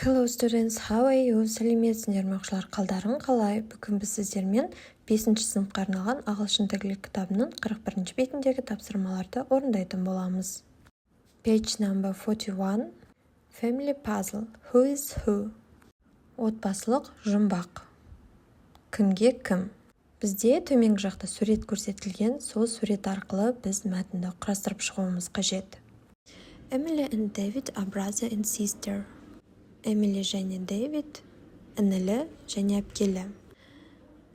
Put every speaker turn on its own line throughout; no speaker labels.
Hello students, how are you? Сәлеметсіңдер ме оқушылар, қалдарың қалай? Бүгін біз сіздермен 5-ші сыныпқа арналған ағылшын тілі кітабының 41-ші бетіндегі тапсырмаларды орындайтын боламыз. Page number 41. Family puzzle. Who is who? Отбасылық жұмбақ. Кімге кім? Бізде төменгі жақта сурет көрсетілген, сол сурет арқылы біз мәтінді құрастырып шығуымыз қажет. Emily and David are brother and sister. Эмили және Дэвид інілі және әпкелі.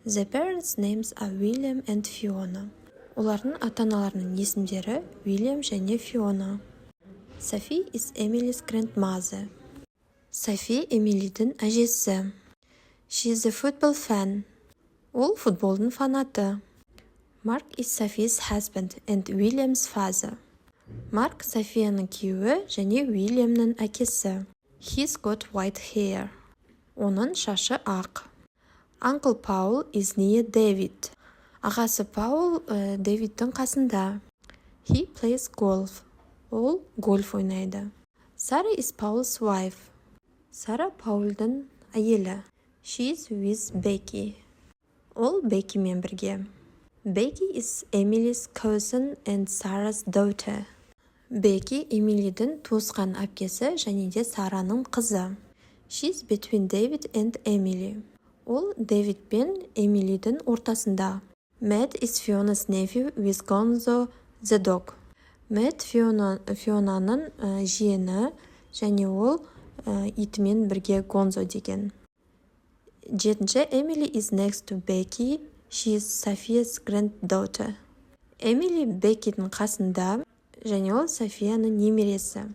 The parents' names are William and Fiona. Олардың ата-аналарының есімдері William және Fiona. Sophie is Emily's grandmother. Софи Эмилидің әжесі. She is a football fan. Ол футболдың фанаты. Mark is Sophie's husband and William's father. Марк Софияның күйеуі және Уильямның әкесі. He's got white hair. Оның шашы ақ. Uncle Paul is near David. Ағасы Паул Дэвидтің қасында. He plays golf. Ол гольф ойнайды. Sarah is Paul's wife. Сара Паулдың әйелі. She's with Becky. Ол Беккимен бірге. Becky is Emily's cousin and Sarah's daughter. Бекки Эмилидің туысқан әпкесі және де Сараның қызы. She's between David and Emily. Ол Дэвид пен Эмилидің ортасында. Matt is Fiona's nephew with Gonzo the dog. Matt Фионаның жиені және ол итімен бірге Гонзо деген. 7. Emily is next to Becky. She is Sophia's granddaughter. Эмили Беккидің қасында және ол Софияның немересі.